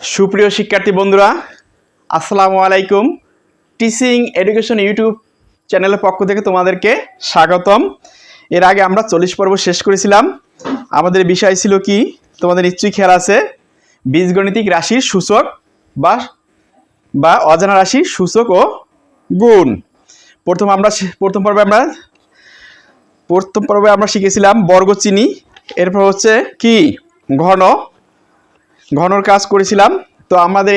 সুপ্রিয় শিক্ষার্থী বন্ধুরা, আসসালামু আলাইকুম। টিচিং এডুকেশন ইউটিউব চ্যানেলের পক্ষ থেকে তোমাদেরকে স্বাগতম। এর আগে আমরা 40 পর্ব শেষ করেছিলাম। আমাদের বিষয় ছিল কি, তোমাদের নিশ্চয়ই খেয়াল আছে, বীজগণিতিক রাশির সূচক বা অজানা রাশির সূচক ও গুণ। প্রথম পর্বে আমরা শিখেছিলাম বর্গচিহ্ন, এরপর হচ্ছে কি ঘনর কাজ করেছিলাম। তো আমাদের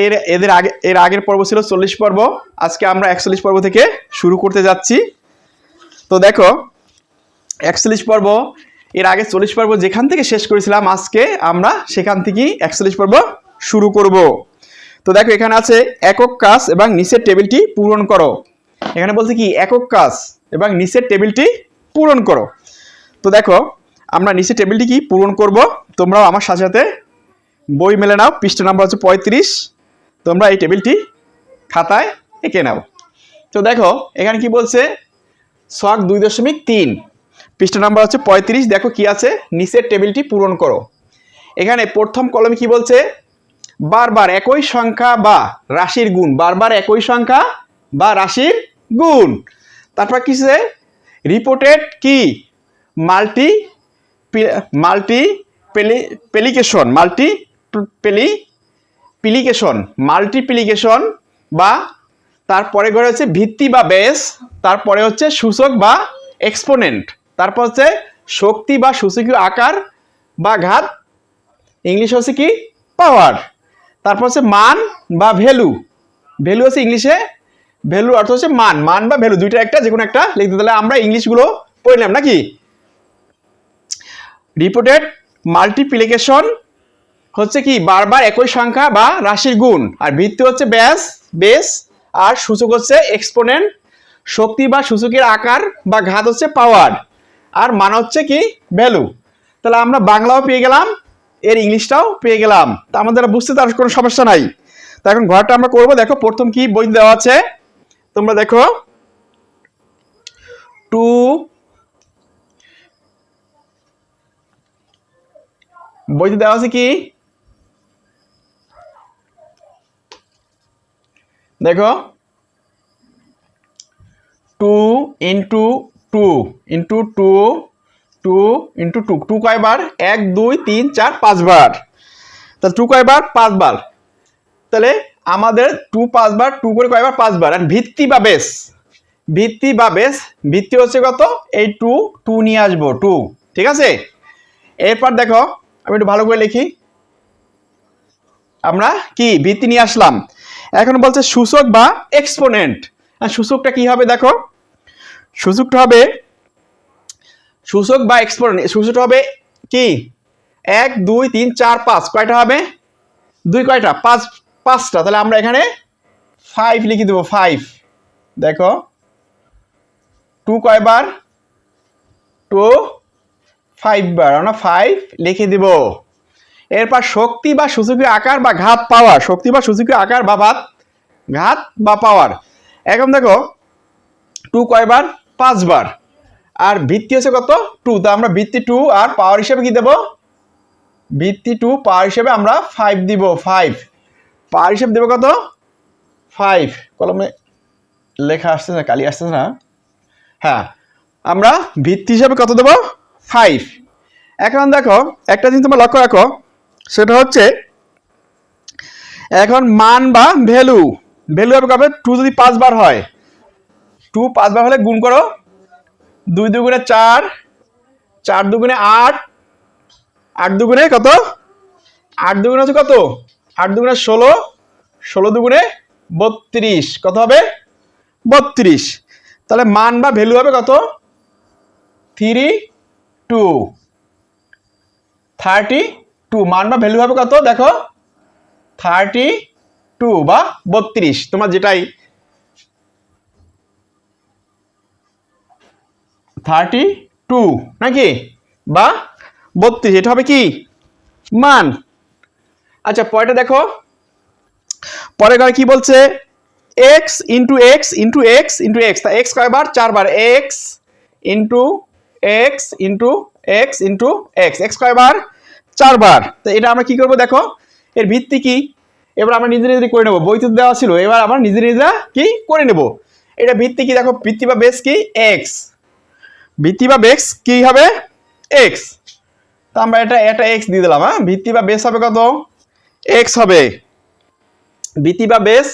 এর আগের পর্ব ছিল 40 পর্ব। আজকে আমরা 41 পর্ব থেকে শুরু করতে যাচ্ছি। তো দেখো, 41 পর্ব, এর আগে 40 পর্ব যেখান থেকে শেষ করেছিলাম, আজকে আমরা সেখান থেকেই 41 পর্ব শুরু করব। তো দেখো, এখানে আছে একক কাজ এবং নিচের টেবিলটি পূরণ করো। এখানে বলছে কি, একক কাজ এবং নিচের টেবিলটি পূরণ করো। তো দেখো, আমরা নিচের টেবিলটি কি পূরণ করব, তোমরাও আমার সাথে সাথে বই মেলে নাও। পৃষ্ঠা নাম্বার হচ্ছে 35। তোমরা এই টেবিলটি খাতায় এঁকে নাও। তো দেখো, এখানে কি বলছে, ছক 2.3, পৃষ্ঠা নাম্বার হচ্ছে 35। দেখো কি আছে, নিচের টেবিলটি পূরণ করো। এখানে প্রথম কলমে কি বলছে, বারবার একই সংখ্যা বা রাশির গুণ, বারবার একই সংখ্যা বা রাশির গুণ। তারপর কিসে রিপোর্টেড কি মাল্টিপ্লিকেশন বা তারপরে ঘরে হচ্ছে ভিত্তি বা বেস, তারপরে হচ্ছে সূচক বা এক্সপোনেন্ট, তারপর হচ্ছে শক্তি বা সূচকীয় আকার বা ঘাত, ইংলিশ হচ্ছে কি পাওয়ার, তারপর হচ্ছে মান বা ভ্যালু হচ্ছে ইংলিশে ভ্যালু অর্থ হচ্ছে মান বা ভ্যালু, দুইটা একটা যে কোনো একটা লিখতে। তাহলে আমরা ইংলিশগুলো পড়লাম নাকি। রিপোর্টেড মাল্টিপ্লিকেশন হচ্ছে কি বারবার একই সংখ্যা বা রাশির গুণ, আর ভিত্তি হচ্ছে বেস, আর সূচক হচ্ছে এক্সপোনেন্ট, শক্তি বা সূচকের আকার বা ঘাত হচ্ছে পাওয়ার, আর মান হচ্ছে কি ভ্যালু। তাহলে আমরা বাংলাও পেয়ে গেলাম, এর ইংলিশটাও পেয়ে গেলাম। তা আমাদের বুঝতে তার কোনো সমস্যা নাই। তো এখন ঘরটা আমরা করব। দেখো, প্রথম কি বই দেওয়া আছে, তোমরা দেখো, বইতে দেওয়া আছে কি, দেখো, 2 ইন্টু 2 ইন্টু 2 2 ইন্টু 2, 2 কয়বার, 1 2 3 4 5 বার। তাহলে 2 কয়বার, 5 বার। তাহলে আমাদের 2 5 বার, 2 করে কয়বার, 5 বার। আর ভিত্তি বা বেস, ভিত্তি হচ্ছে কত, এই 2 নিয়ে আসবো 2, ঠিক আছে। এরপর দেখো, আমি একটু ভালো করে লিখি, আমরা কি ভিত্তি নিয়ে আসলাম। এখন বলছে সূচক বা এক্সপোনেন্ট। আর সূচকটা কি হবে, দেখো, সূচকটা হবে সূচক বা এক্সপোনেন্ট, সূচকটা হবে কি 1 2 3 4 5, কয়টা হবে, 2 কয়টা, 5টা। তাহলে আমরা এখানে 5 লিখে দেবো, 5। দেখো, 2 কয়বার, 2 5 বার, আমরা 5 লিখে দিব। এরপর শক্তি বা সূচকীয় আকার বা ঘাত পাওয়ার, শক্তি বা সূচকীয় আকার বা ঘাত বা পাওয়ার। এখন দেখো, 2 কয়বার, 5 বার, আর ভিত্তি হচ্ছে কত, 2। তো আমরা ভিত্তি 2 আর পাওয়ার হিসেবে কি দেব, ভিত্তি 2 পাওয়ার হিসেবে আমরা 5 দিব। 5 পাওয়ার হিসেবে দেব কত, 5। কলমে লেখা আসছে না, কালি আসছে না। হ্যাঁ, আমরা ভিত্তি হিসেবে কত দেব, 5। এখন দেখো, একটা জিনিস তোমরা লক্ষ্য রাখো, সেটা হচ্ছে এখন মান বা ভ্যালু হবে কবে, 2 যদি 5 বার হয়, 2 5 বার হলে গুণ করো, 2 দুগুণে 4, 4 দুগুণে 8, 8 দুগুণে কত, 8 দুগুণে হচ্ছে কত, 8 দুগুণে 16, 16 দুগুণে 32, কত হবে, 32। তাহলে মান বা ভ্যালু হবে কত, 32। মান বা ভ্যালু হবে কত, দেখো, 32 বা 32, তোমার যেটাই, 32 নাকি বা 32, এটা হবে কি মান। আচ্ছা, পরেরটা দেখো, পরের ঘরে কি বলছে, x into x into x into x. তা এক্স কয়বার, 4 বার, x into x into x into x, x কয়বার, 4 বার। তো এটা আমরা কি করব, দেখো, এর ভিত্তি কি, এবার আমরা নিজে নিজে করে নেবো, বইতে দেওয়া ছিল, এবার আমরা নিজে নিজে কি করে নেব। এটা ভিত্তি কি দেখো, ভিত্তি বা বেস কি এক্স, ভিত্তি বা বেস কি হবে এক্স। তো আমরা এটা এক্স দিয়ে দিলাম। হ্যাঁ, ভিত্তি বা বেস হবে কত এক্স হবে, ভিত্তি বা বেস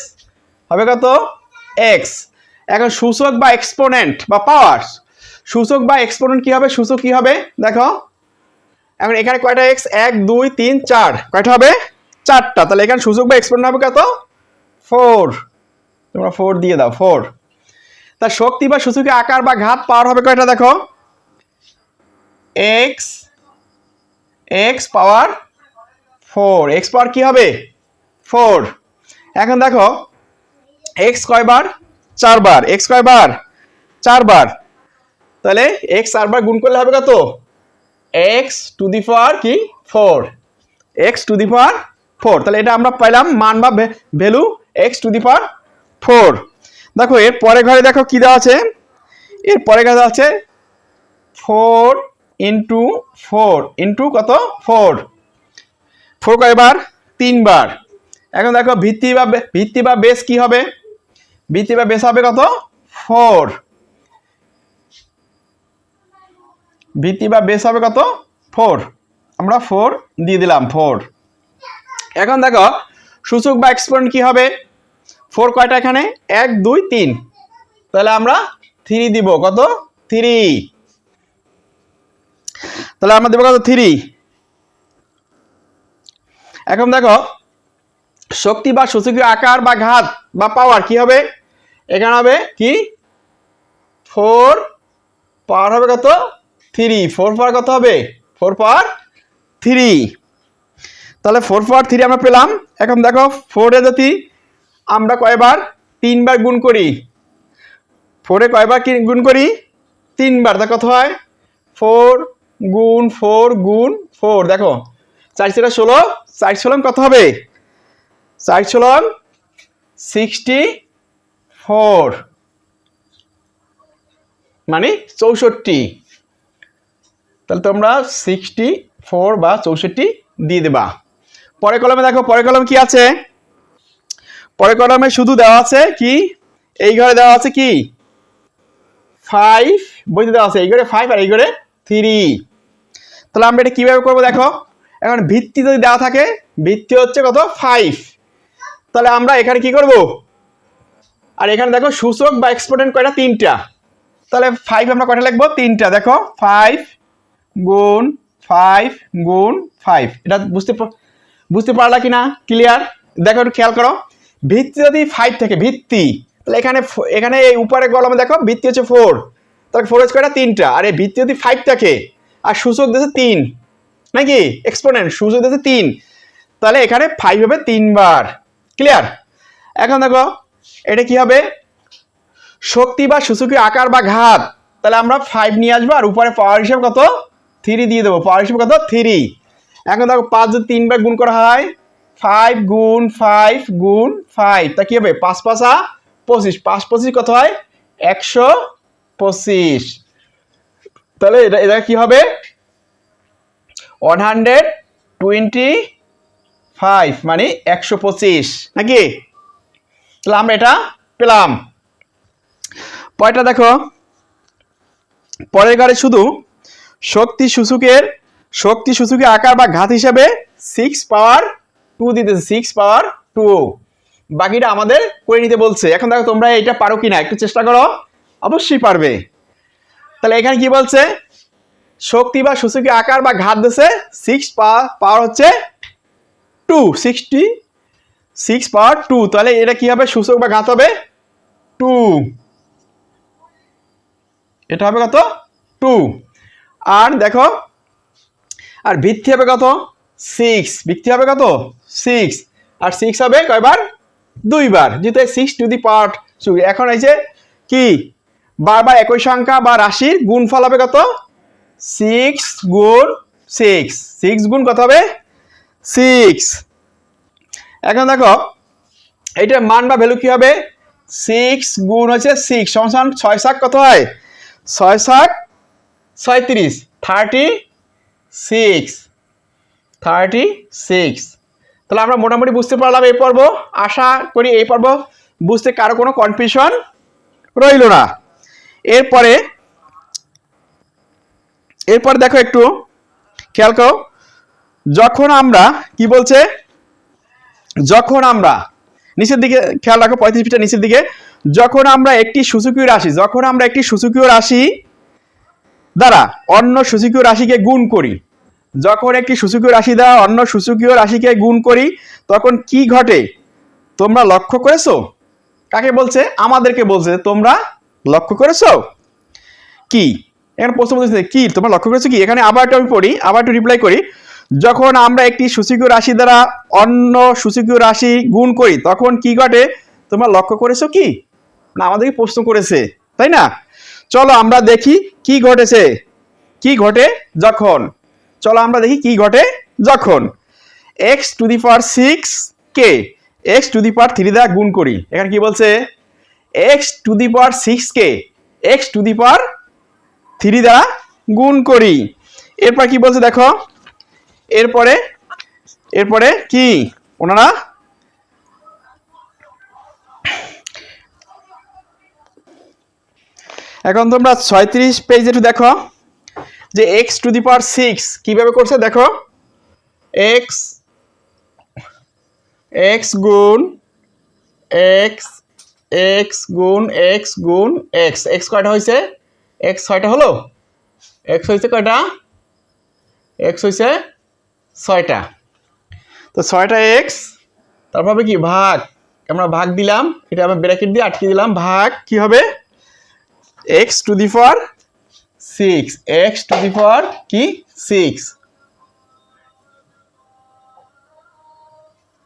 হবে কত এক্স। এখন সূচক বা এক্সপোনেন্ট বা পাওয়ার, সূচক বা এক্সপোনেন্ট কি হবে, সূচক কি হবে দেখো। এখন এখানে কয়টা এক্স, 1 2 3 4, কয়টা হবে 4টা। তাহলে এখানে সূচক বা এক্সপোনেন্ট হবে কত 4, তোমরা 4 দিয়ে দাও 4। তার শক্তি বা সূচকের আকার বা ঘাত পাওয়ার হবে কয়টা দেখো, এক্স, এক্স পাওয়ার 4, এক্স পাওয়ার কি হবে 4। এখন দেখো এক্স কয়বার 4 বার, এক্স কয়বার 4 বার, তাহলে এক্স 4 বার গুণ করলে হবে কত এক্স টু দি পাওয়ার কি 4, এক্স টু দি পাওয়ার 4। তাহলে এটা আমরা পাইলাম মান বা ভ্যালু এক্স টু দি পাওয়ার 4। দেখো এর পরে ঘরে দেখো কি দেওয়া আছে, এর পরে ঘরে দেওয়া আছে 4 ইন্টু 4 ইন্টু কত 4, 4 কয়বার 3 বার। এখন দেখো ভিত্তি বা বেস কি হবে, ভিত্তি বা বেস হবে কত 4, ভিত্তি বা বেস হবে কত 4, আমরা 4 দিয়ে দিলাম 4। এখন দেখো সূচক বা এক্সপোনেন্ট কি হবে, 4 কয়টা এখানে 1 2 3, তাহলে আমরা 3 দিব কত 3, তাহলে আমরা দেব কত 3। এখন দেখো শক্তি বা সূচকীয় আকার বা ঘাত বা পাওয়ার কি হবে, এখানে হবে কি 4 পাওয়ার হবে কত 3, 4 পাওয়ার কত হবে 4 পাওয়ার 3, তাহলে 4 পাওয়ার 3 আমরা পেলাম। এখন দেখো 4 এ যদি আমরা কয়বার 3 বার গুণ করি, 4 এ কয়বার গুণ করি 3 বার, তা কত হয় 4 গুণ 4 গুণ 4, দেখো 4 4 16, 4 16 কত হবে 4 16 64, মানে 64। তাহলে তোমরা 64 বা 64 দিয়ে দেবা। পরে কলমে দেখো, পরে কলমে কি আছে, পরে কলমে শুধু দেওয়া আছে কি, এই ঘরে দেওয়া আছে কি 5, বইতে দেওয়া আছে এই ঘরে 5 আর এই ঘরে 3। তাহলে আমরা এটা কিভাবে করবো দেখো, এখন ভিত্তি যদি দেওয়া থাকে, ভিত্তি হচ্ছে কত 5, তাহলে আমরা এখানে কি করব, আর এখানে দেখো সূচক বা এক্সপোনেন্ট কয়টা 3টা, তাহলে 5 আমরা কয়টা লিখবো 3টা, দেখো 5 গুণ 5 গুণ 5। এটা বুঝতে পারলা কিনা ক্লিয়ার, দেখো একটু খেয়াল করো। ভিত্তি যদি 5 থেকে ভিত্তি, তাহলে এখানে এই উপরে কলমে দেখো ভিত্তি হচ্ছে 4, তাহলে 4 হচ্ছে কয়টা 3টা, আর এই ভিত্তি যদি 5 থাকে আর সূচক দিয়েছে 3, নাকি এক্সপোনেন্ট সূচক দিয়েছে 3, তাহলে এখানে 5 হবে 3 বার। ক্লিয়ার। এখন দেখো এটা কি হবে, শক্তি বা সূচকীয় আকার বা ঘাত, তাহলে আমরা 5 নিয়ে আসবো আর উপরে পাওয়ার হিসেবে কত 3 দিয়ে দেবো, পাওয়ার হিসেবে কত 3। এখন দেখো 5 যদি 3 বার গুণ করা হয়, 5 গুণ 5 গুণ 5, তা কি হবে 5 5 25, 5 25 কত হয় 125। তাহলে এটা কি হবে 125, মানে 125 নাকি। তাহলে আমরা এটা পেলাম। পরেরটা দেখো, পরের ঘরে শুধু শক্তি সূচকের আকার বা ঘাত হিসাবে 6 পাওয়ার 2 দিতেছে, 6 পাওয়ার 2, বাকিটা আমাদের করে নিতে বলছে। এখন দেখো তোমরা এটা পারো কিনা একটু চেষ্টা করো, অবশ্যই পারবে। তাহলে এখানে কি বলছে, শক্তি বা সূচকীয় আকার বা ঘাত দিয়েছে 6 পাওয়ার হচ্ছে 2, 6 পাওয়ার 2, তাহলে এটা কি হবে সূচক বা ঘাত হবে 2, এটা হবে কত 2। আর দেখো আর ভিত্তি হবে কত 6, ভিত্তি হবে কত 6, আর 6 হবে কয়বার 2 বার, যেহেতু 6 টু দি পাওয়ার 2। এখন এই যে কি বারবার একই সংখ্যা বা রাশির গুণফল হবে কত 6 গুণ 6, 6 গুণ কত হবে 6। এখন দেখো এইটার মান বা ভ্যালু কি হবে, 6 গুণ হচ্ছে 6 সমান 6 7 কত হয় 6 7 36, 36, তাহলে আমরা মোটামুটি বুঝতে পারলাম এই পর্ব। আশা করি এই পর্ব বুঝতে কারো কোনো কনফিউশন রইল না। এরপরে দেখো একটু খেয়াল করো, যখন আমরা কি বলছে, যখন আমরা নিচের দিকে খেয়াল রাখো 35 পৃষ্ঠা নিচের দিকে, যখন আমরা একটি সূচকীয় রাশি দ্বারা অন্য সূচকীয় রাশিকে গুণ করি, যখন একটি সূচকীয় রাশি দ্বারা অন্য সূচকীয় রাশিকে গুণ করি তখন কি ঘটে তোমরা লক্ষ্য করেছো? কাকে বলছে? আমাদেরকে বলছে। তোমরা লক্ষ্য করেছো কি? এখানে প্রশ্ন বলছে কি তোমরা লক্ষ্য করেছো কি? এখানে আবার একটু আমি পড়ি, আবার একটু রিপ্লাই করি। যখন আমরা একটি সূচকীয় রাশি দ্বারা অন্য সূচকীয় রাশি গুণ করি তখন কি ঘটে তোমরা লক্ষ্য করেছো কি? না, আমাদেরকে প্রশ্ন করেছে, তাই না? চলো আমরা দেখি কি ঘটেছে, কি ঘটে যখন। চলো আমরা দেখি কি ঘটে যখন x⁶ কে x⁴ দ্বারা গুণ করি। এখানে কি বলছে? x⁶ কে x⁴ দ্বারা গুণ করি। এরপর কি বলছে দেখো, এরপরে কি ওনারা এখন তোমরা 36 পেজে একটু দেখো যে x⁶ কিভাবে করছে দেখো। x গুণ x গুণ x গুণ x কয়টা হয়েছে? x 6টা হলো। x হয়েছে কয়টা? x হয়েছে 6টা। তো 6টা x, তারপর হবে কি ভাগ, আমরা ভাগ দিলাম, এটা আমরা ব্র্যাকেট দিয়ে আটকে দিলাম, ভাগ কি হবে x⁶ কি 6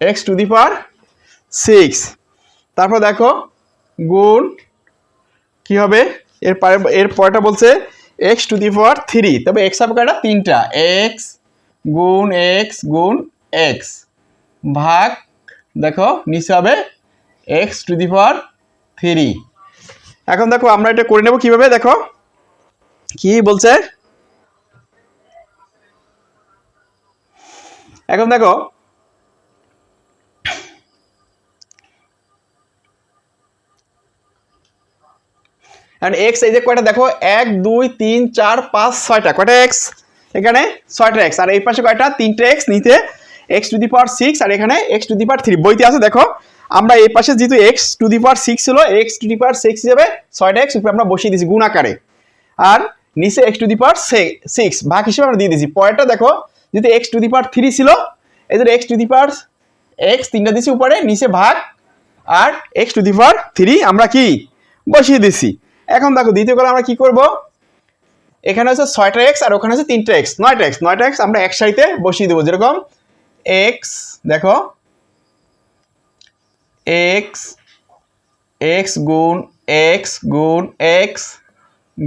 x⁶। তারপর দেখো গুণ কি হবে, এর পরেরটা বলছে x⁴, তবে x হবে কয়টা? 3টা। x গুণ x ভাগ দেখো নিচে হবে x⁴। এখন দেখো আমরা এটা করে নেব কিভাবে, দেখো কি বলছে। এখন দেখো x এই যে কয়টা দেখো 1 2 3 4 5 6টা, কয়টা x? এখানে 6টা x, আর এই পাশে কয়টা? 3টা x, নিচে x⁶, আর এখানে x⁴ বইতে আছে দেখো। আমরা এই পাশে যেহেতু x⁶ ছিল, x⁶ হিসেবে 6টা x উপরে আমরা বসিয়ে দিয়েছি গুণ আকারে, আর নিচে x⁶ ভাগ হিসেবে আমরা দিয়ে দিয়েছি। পরেরটা দেখো যেহেতু x⁴ ছিল, এই যে x 3টা দিয়েছি উপরে, নিচে ভাগ, আর x⁴ আমরা কি বসিয়ে দিয়েছি। এখন দেখো দ্বিতীয় কলামে আমরা কি করব, এখানে হচ্ছে 6টা x আর ওখানে হচ্ছে 3টা x, 9টা x আমরা এক সারিতে বসিয়ে দেবো। যেরকম x দেখো x গুণ x গুণ x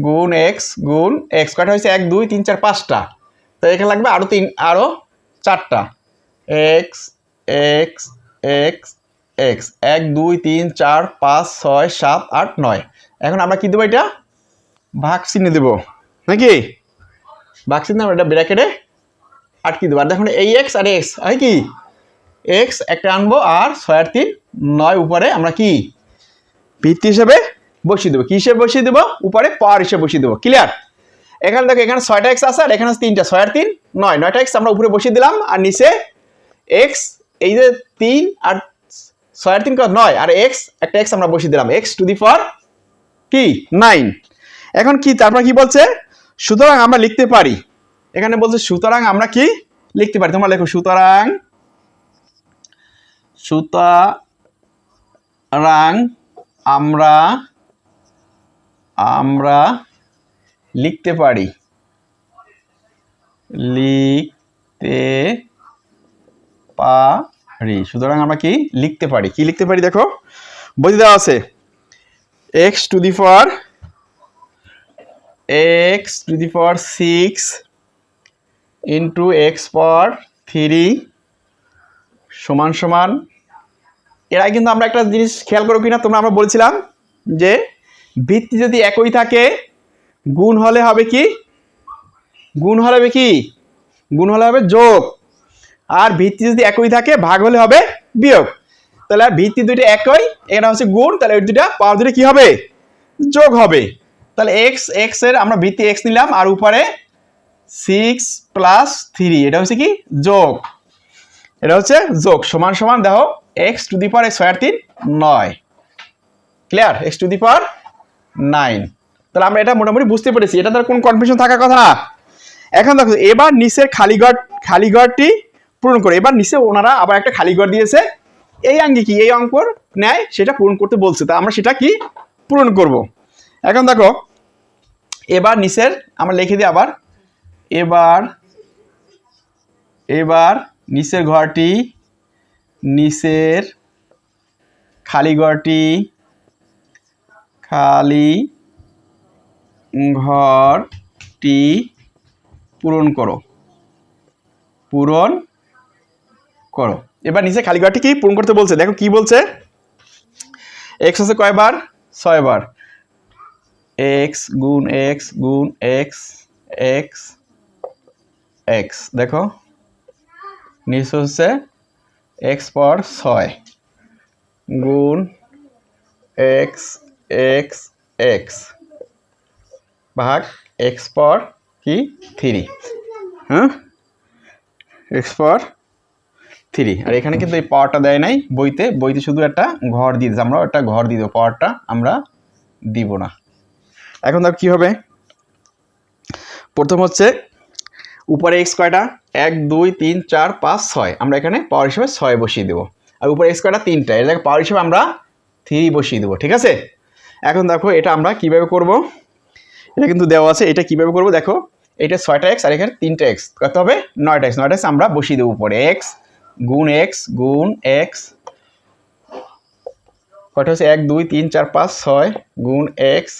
গুণ x গুণ x, কয়টা হয়েছে? 1 2 3 4 5টা। তো এখানে লাগবে আরো 4টা x 1 2 3 4 5 6 7 8 9। এখন আমরা কি দেবো? এটা ভাগ চিহ্ন দেবো নাকি? ভাগ চিহ্ন আমরা এটা ব্র্যাকেটে আটকে দেবো। আর দেখুন এই x আর x হয় কি x একটা আনবো, আর 6 আর 3 9 উপরে আমরা কি ভিত্তি হিসেবে বসিয়ে দেবো। কি হিসেবে বসিয়ে দেবো? উপরে পাওয়ার হিসেবে বসিয়ে দেবো। ক্লিয়ার? এখানে দেখো এখানে 6টা x আছে আর এখানে 3টা, 6 আর 3 9, 9টা x আমরা উপরে বসিয়ে দিলাম, আর নিচে x এই যে 3 আর 6 আর 3 কত? 9, আর x একটা x আমরা বসিয়ে দিলাম, x⁴ কি 9। এখন কি তারপর কি বলছে? সুতরাং আমরা লিখতে পারি, এখানে বলছে সুতরাং আমরা কি লিখতে পারি, তোমরা লেখো সুতরাং আমরা লিখতে পারি, সুতরাং আমরা কি লিখতে পারি, কি লিখতে পারি দেখো বইতে দেওয়া আছে x⁴ 6 ইন্টু x⁴ সমান সমান। এর আগে কিন্তু আমরা একটা জিনিস খেয়াল করো কিনা তোমরা, আমরা বলছিলাম যে ভিত্তি যদি একই থাকে গুণ হলে হবে কি? গুণ হলে হবে যোগ। আর ভিত্তি যদি একই থাকে ভাগ হলে হবে বিয়োগ। তাহলে ভিত্তি দুইটা একই, এটা হচ্ছে গুণ, তাহলে ওই দুইটা পাওয়ার দুটো কি হবে যোগ হবে। তাহলে এক্স এর আমরা ভিত্তি এক্স নিলাম আর উপরে 6 + 3 এটা হচ্ছে কি যোগ, এটা হচ্ছে যোগ সমান সমান দেখো x টু দি পাওয়ার 6 আর 3 9। Clear? x to the power 9। তাহলে আমরা এটা মোটামুটি বুঝতে পেরেছি, এটা তো কোনো কনফিউশন থাকার কথা না। এখন দেখো এবার নিচের খালি ঘরটি পূরণ করে। এবার নিচে ওনারা আবার একটা খালি ঘর দিয়েছে, এই অঙ্কে কি এই অঙ্কর ন্যায় সেটা পূরণ করতে বলছে, তা আমরা সেটা কি পূরণ করব। এখন দেখো এবার নিচের আমরা লিখে দিই আবার, এবার নিচের ঘরটি, নিচের খালি ঘরটি পূরণ করো। এবার নিচে খালি ঘরটি কি পূরণ করতে বলছে, দেখো কি বলছে। এক্স আছে কয়বার 6 বার, এক্স গুণ এক্স গুণ এক্স এক্স এক্স, দেখো নিচে হচ্ছে এক্স পাওয়ার 6 গুণ এক্স এক্স এক্স ভাগ এক্স পাওয়ার কি 3, হ্যাঁ এক্স পাওয়ার 3। আর এখানে কিন্তু এই পাওয়ারটা দেয় নাই বইতে শুধু একটা ঘর দিয়ে দিয়েছে, আমরা একটা ঘর দিয়ে দেবো, পাওয়ারটা আমরা দিব না। এখন দেখো কি হবে, প্রথম হচ্ছে উপরে এক্স কয়টা 1 2 3 4 5 6, আমরা এখানে পাওয়ার হিসেবে 6 বসিয়ে দেবো। আর উপরে এক্স কয়টা 3টা, এর জায়গায় পাওয়ার হিসেবে আমরা 3 বসিয়ে দেবো, ঠিক আছে। এখন দেখো এটা আমরা কিভাবে করব, এটা কিন্তু দেওয়া আছে, এটা কিভাবে করব দেখো, এটা 6টা এক্স আর এখানে 3টা এক্স, কত হবে 9টা এক্স, 9টা এক্স আমরা বসিয়ে দেবো উপরে, এক্স গুণ এক্স গুণ এক্স, কয়টা হচ্ছে 1 2 3 4 5 6 গুণ এক্স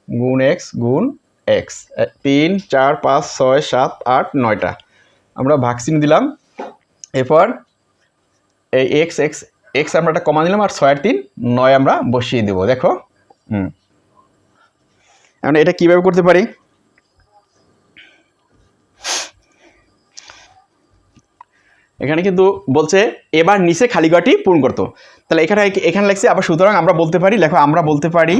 গুণ এক্স গুণ এক্স, 3 4 5 6 7 8 9টা আমরা ভাগচিহ্ন দিলাম। এরপর এই এক্স এক্স এক্স আমরা একটা কমা দিলাম আর 6 আর 3 9 আমরা বসিয়ে দেবো, দেখো। এখন এটা কিভাবে করতে পারি, এখানে কিন্তু বলছে এবার নিচে খালি ঘরটি পূরণ করতো, তাহলে এখানে লিখছি আবার, সুতরাং আমরা বলতে পারি, দেখো আমরা বলতে পারি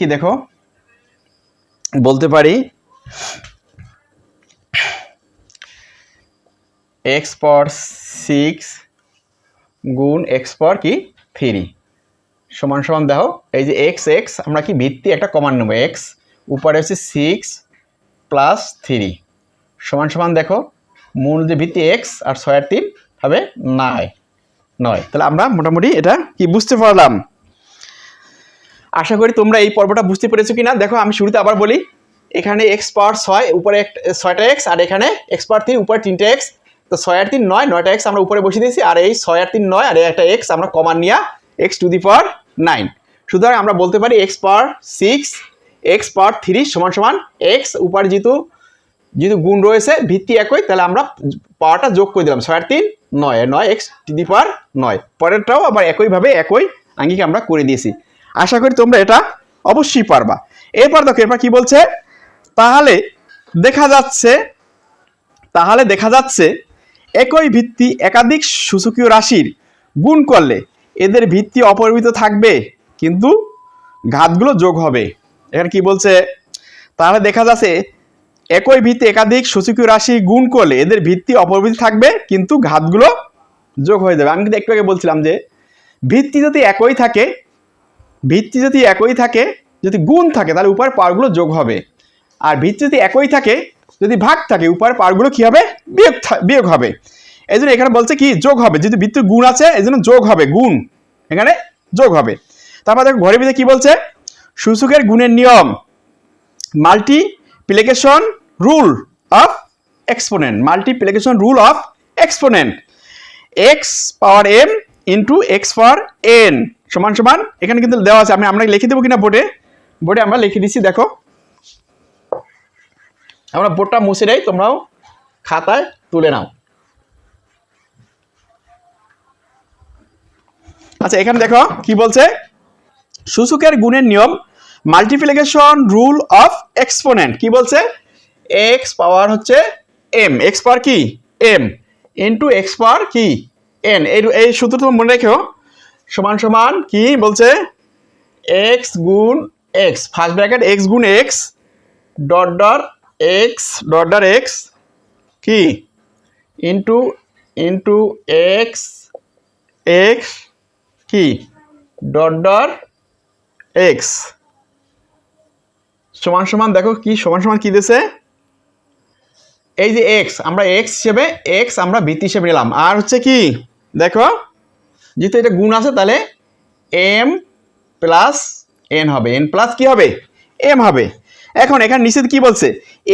কি দেখো বলতে পারি এক্স পাওয়ার 6 গুণ এক্স পাওয়ার কি 3 সমান সমান দেখো এই যে এক্স এক্স আমরা কি ভিত্তি একটা কমান নেব, এক্স উপরে হচ্ছে 6 + 3 সমান সমান দেখো মূল যে ভিত্তি এক্স আর 6 আর 3 হবে 9। তাহলে আমরা মোটামুটি এটা কি বুঝতে পারলাম। আশা করি তোমরা এই পর্বটা বুঝতে পেরেছো কিনা। দেখো আমি শুরুতে আবার বলি, এখানে এক্স পাওয়ার 6 উপরে 6টা এক্স আর এখানে এক্স পাওয়ার 3 উপরে 3টা এক্স, তো 6 আর 3 9, 9টা এক্স আমরা উপরে বসিয়ে দিয়েছি, আর এই 6 আর 3 9 আর একটা এক্স আমরা কমান নিয়ে এক্স টু দি পাওয়ার 9। সুতরাং আমরা বলতে পারি এক্স পাওয়ার 6 এক্স পাওয়ার 3 সমান সমান এক্স উপরে যেহেতু গুণ রয়েছে ভিত্তি একই, তাহলে আমরা পাওয়ারটা যোগ করে দিলাম, 6 আর 3 9 9 এক্স টু দি পাওয়ার 9। পরেরটাও আবার একইভাবে একই আঙ্গিকে আমরা করে দিয়েছি। আশা করি তোমরা এটা অবশ্যই পারবা। এরপর দেখো এরপর কি বলছে, তাহলে দেখা যাচ্ছে একই ভিত্তি একাধিক সূচকীয় রাশির গুণ করলে এদের ভিত্তি অপরিবর্তিত থাকবে কিন্তু ঘাতগুলো যোগ হবে। এখানে কি বলছে, তাহলে দেখা যাচ্ছে একই ভিত্তি একাধিক সূচকীয় রাশি গুণ করলে এদের ভিত্তি অপরিবর্তিত থাকবে কিন্তু ঘাতগুলো যোগ হয়ে যাবে। আমি কিন্তু একটু আগে বলছিলাম যে ভিত্তি যদি একই থাকে যদি গুণ থাকে তাহলে উপরের পাওয়ারগুলো যোগ হবে, আর ভিত্তি যদি একই থাকে যদি ভাগ থাকে উপরের পাওয়ারগুলো কি হবে বিয়োগ হবে। এই জন্য এখানে বলছে কি যোগ হবে, যদি ভিত্তির গুণ আছে এই জন্য যোগ হবে, গুণ এখানে যোগ হবে। তারপর দেখো ঘরের ভিতরে কি বলছে, সূচকের গুণের নিয়ম multiplication rule of exponent x power m into x power n সমান সমান, এখানে কিন্তু দেওয়া আছে, আমরা লিখে দেবো কিনা বোর্ডে আমরা লিখে দিচ্ছি। দেখো আমরা বোর্ডটা মুছে দেই, তোমরাও খাতায় তুলে নাও। আচ্ছা এখানে দেখো কি বলছে, সূচকের গুণের নিয়ম, মাল্টিপ্লিকেশন রুল অফ এক্সপোনেন্ট। কি বলছে, এক্স পাওয়ার হচ্ছে এম, এক্স পাওয়ার কি এম ইন্টু এক্স পাওয়ার কি এন। এই সূত্র তুমি মনে রেখো, সমান সমান কি বলছে, এক্স গুণ এক্স, ফার্স্ট ব্র্যাকেট এক্স গুণ x dot dot x dot dot x কি ইন্টু ইন্টু এক্স এক্স কি ডট ডট এক্স সমান সমান, দেখো কি সমান সমান কি দিয়েছে, এই যে এক্স আমরা এক্স হিসেবে, এক্স আমরা বৃত্তি হিসেবে নিলাম, আর হচ্ছে কি দেখো যেহেতু এটা গুণ আছে তাহলে এম প্লাস এন হবে, এন প্লাস কি হবে এম হবে। এখন এখানে নিচে কি বলছে,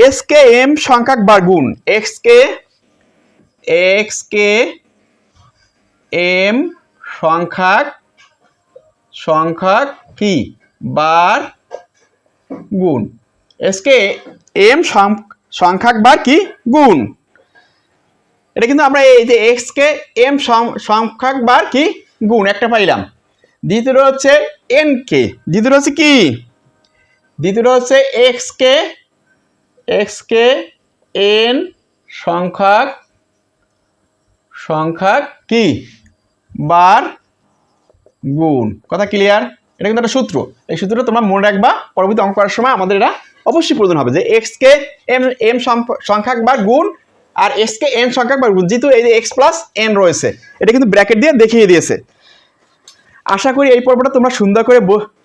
এস কে এম সংখ্যক বার গুণ এক্স কে এম সংখ্যক কি বার গুণ, এস কে এম সংখ্যক বার কি গুণ। এটা কিন্তু আমরা এই যে এক্স কে এম সংখ্যক বার কি গুণ একটা পাইলাম। দ্বিতীয়টা হচ্ছে এন কে, দ্বিতীয়টা হচ্ছে কি, দ্বিতীয়টা হচ্ছে এক্স কে এন সংখ্যক কি বার গুণ। কথা ক্লিয়ার? এটা কিন্তু একটা সূত্র, এই সূত্রটা তোমরা মনে রাখবা, পরবর্তী অঙ্ক করার সময় আমাদের এটা অবশ্যই প্রয়োজন হবে, যে এক্স কে এম সংখ্যক বার গুণ আর এক্স কে এন সংখ্যক বার গুণ, যেহেতু এই যে এক্স প্লাস এন রয়েছে এটা কিন্তু ব্র্যাকেট দিয়ে দেখিয়ে দিয়েছে। আশা করি এই পর্বটা তোমরা সুন্দর করে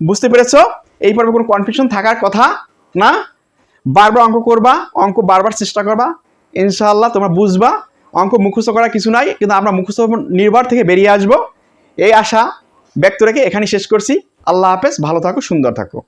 বুঝতে পেরেছো। এই পর্বে কোনো কনফিউশন থাকার কথা না, বারবার অঙ্ক করবা, অঙ্ক বারবার চেষ্টা করবা, ইনশাআল্লাহ তোমরা বুঝবা। অঙ্ক মুখস্থ করা কিছু নাই, কিন্তু আমরা মুখস্থ নির্ভর থেকে বেরিয়ে আসবো, এই আশা ব্যক্ত রেখে এখানে শেষ করছি। আল্লাহ হাফেজ, ভালো থাকো, সুন্দর থাকো।